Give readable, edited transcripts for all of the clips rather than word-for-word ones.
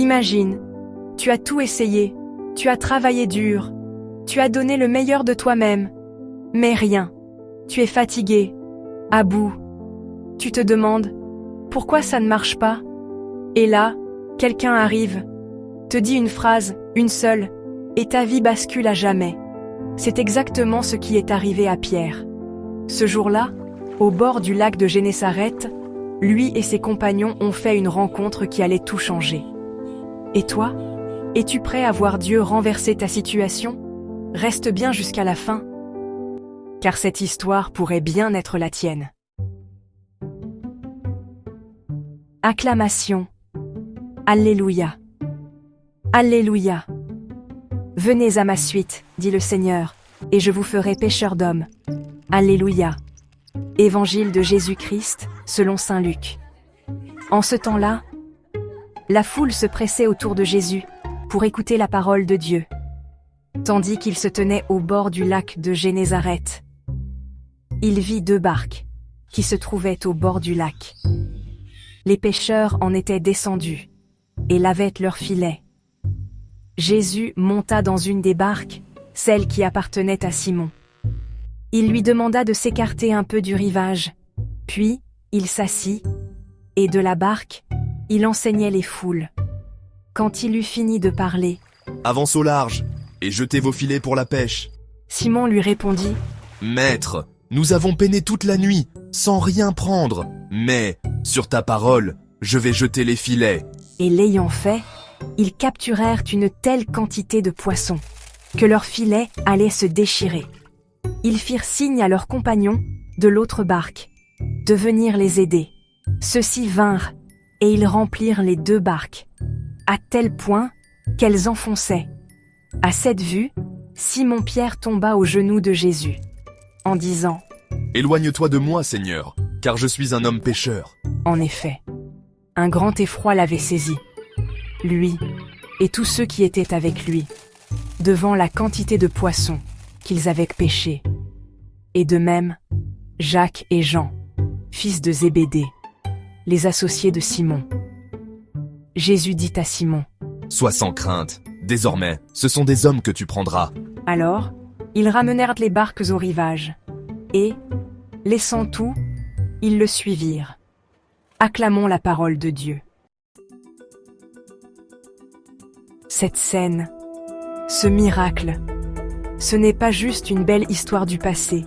Imagine, tu as tout essayé, tu as travaillé dur, tu as donné le meilleur de toi-même, mais rien. Tu es fatigué, à bout. Tu te demandes, pourquoi ça ne marche pas? Et là, quelqu'un arrive, te dit une phrase, une seule, et ta vie bascule à jamais. C'est exactement ce qui est arrivé à Pierre. Ce jour-là, au bord du lac de Génézareth, lui et ses compagnons ont fait une rencontre qui allait tout changer. Et toi? Es-tu prêt à voir Dieu renverser ta situation? Reste bien jusqu'à la fin, car cette histoire pourrait bien être la tienne. Acclamation. Alléluia. Alléluia. Venez à ma suite, dit le Seigneur, et je vous ferai pécheurs d'hommes. Alléluia. Évangile de Jésus-Christ, selon saint Luc. En ce temps-là, la foule se pressait autour de Jésus pour écouter la parole de Dieu, tandis qu'il se tenait au bord du lac de Génézareth. Il vit 2 barques qui se trouvaient au bord du lac. Les pêcheurs en étaient descendus et lavaient leurs filets. Jésus monta dans une des barques, celle qui appartenait à Simon. Il lui demanda de s'écarter un peu du rivage, puis il s'assit, et de la barque, il enseignait les foules. Quand il eut fini de parler, « Avance au large, et jetez vos filets pour la pêche. » Simon lui répondit, « Maître, nous avons peiné toute la nuit, sans rien prendre, mais, sur ta parole, je vais jeter les filets. » Et l'ayant fait, ils capturèrent une telle quantité de poissons, que leurs filets allaient se déchirer. Ils firent signe à leurs compagnons de l'autre barque, de venir les aider. Ceux-ci vinrent, et ils remplirent les 2 barques, à tel point qu'elles enfonçaient. À cette vue, Simon-Pierre tomba aux genoux de Jésus, en disant « Éloigne-toi de moi, Seigneur, car je suis un homme pécheur. » En effet, un grand effroi l'avait saisi, lui et tous ceux qui étaient avec lui, devant la quantité de poissons qu'ils avaient pêchés. Et de même, Jacques et Jean, fils de Zébédée, les associés de Simon. Jésus dit à Simon, « Sois sans crainte, désormais, ce sont des hommes que tu prendras. » Alors, ils ramenèrent les barques au rivage, et, laissant tout, ils le suivirent. Acclamons la parole de Dieu. Cette scène, ce miracle, ce n'est pas juste une belle histoire du passé,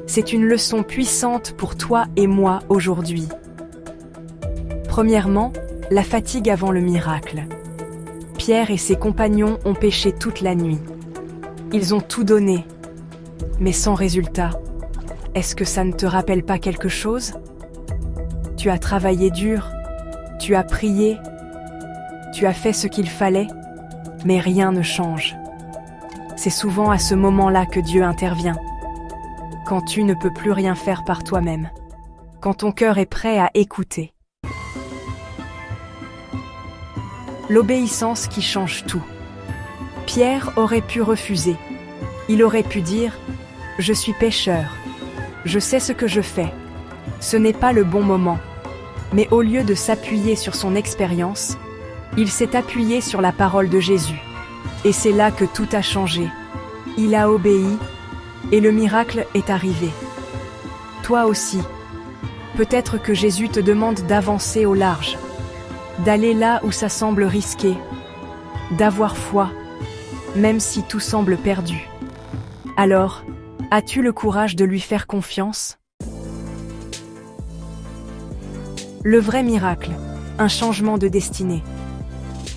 c'est une leçon puissante pour toi et moi aujourd'hui. Premièrement, la fatigue avant le miracle. Pierre et ses compagnons ont pêché toute la nuit. Ils ont tout donné, mais sans résultat. Est-ce que ça ne te rappelle pas quelque chose? Tu as travaillé dur, tu as prié, tu as fait ce qu'il fallait, mais rien ne change. C'est souvent à ce moment-là que Dieu intervient. Quand tu ne peux plus rien faire par toi-même. Quand ton cœur est prêt à écouter. L'obéissance qui change tout. Pierre aurait pu refuser. Il aurait pu dire « Je suis pécheur. Je sais ce que je fais. Ce n'est pas le bon moment. » Mais au lieu de s'appuyer sur son expérience, il s'est appuyé sur la parole de Jésus. Et c'est là que tout a changé. Il a obéi, et le miracle est arrivé. Toi aussi, peut-être que Jésus te demande d'avancer au large, d'aller là où ça semble risqué, d'avoir foi, même si tout semble perdu. Alors, as-tu le courage de lui faire confiance? Le vrai miracle, un changement de destinée.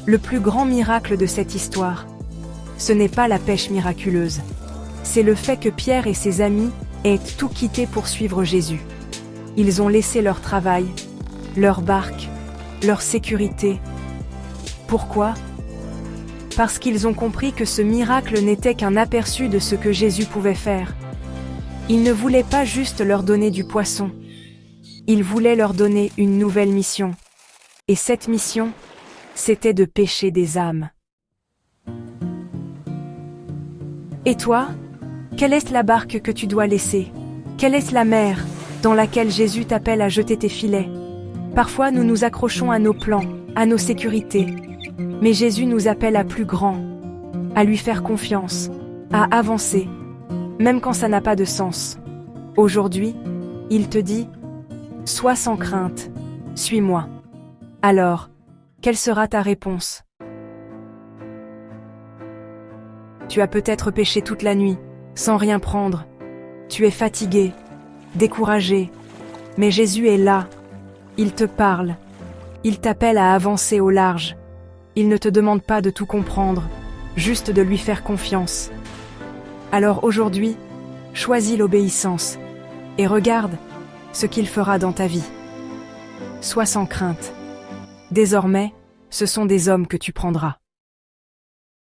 Le plus grand miracle de cette histoire, ce n'est pas la pêche miraculeuse. C'est le fait que Pierre et ses amis aient tout quitté pour suivre Jésus. Ils ont laissé leur travail, leur barque, leur sécurité. Pourquoi? Parce qu'ils ont compris que ce miracle n'était qu'un aperçu de ce que Jésus pouvait faire. Il ne voulait pas juste leur donner du poisson. Il voulait leur donner une nouvelle mission. Et cette mission, c'était de pêcher des âmes. Et toi, quelle est la barque que tu dois laisser? Quelle est la mer dans laquelle Jésus t'appelle à jeter tes filets? Parfois, nous nous accrochons à nos plans, à nos sécurités. Mais Jésus nous appelle à plus grand, à lui faire confiance, à avancer, même quand ça n'a pas de sens. Aujourd'hui, il te dit, sois sans crainte, suis-moi. Alors, quelle sera ta réponse? Tu as peut-être péché toute la nuit, sans rien prendre. Tu es fatigué, découragé, mais Jésus est là. Il te parle. Il t'appelle à avancer au large. Il ne te demande pas de tout comprendre, juste de lui faire confiance. Alors aujourd'hui, choisis l'obéissance et regarde ce qu'il fera dans ta vie. Sois sans crainte. Désormais, ce sont des hommes que tu prendras.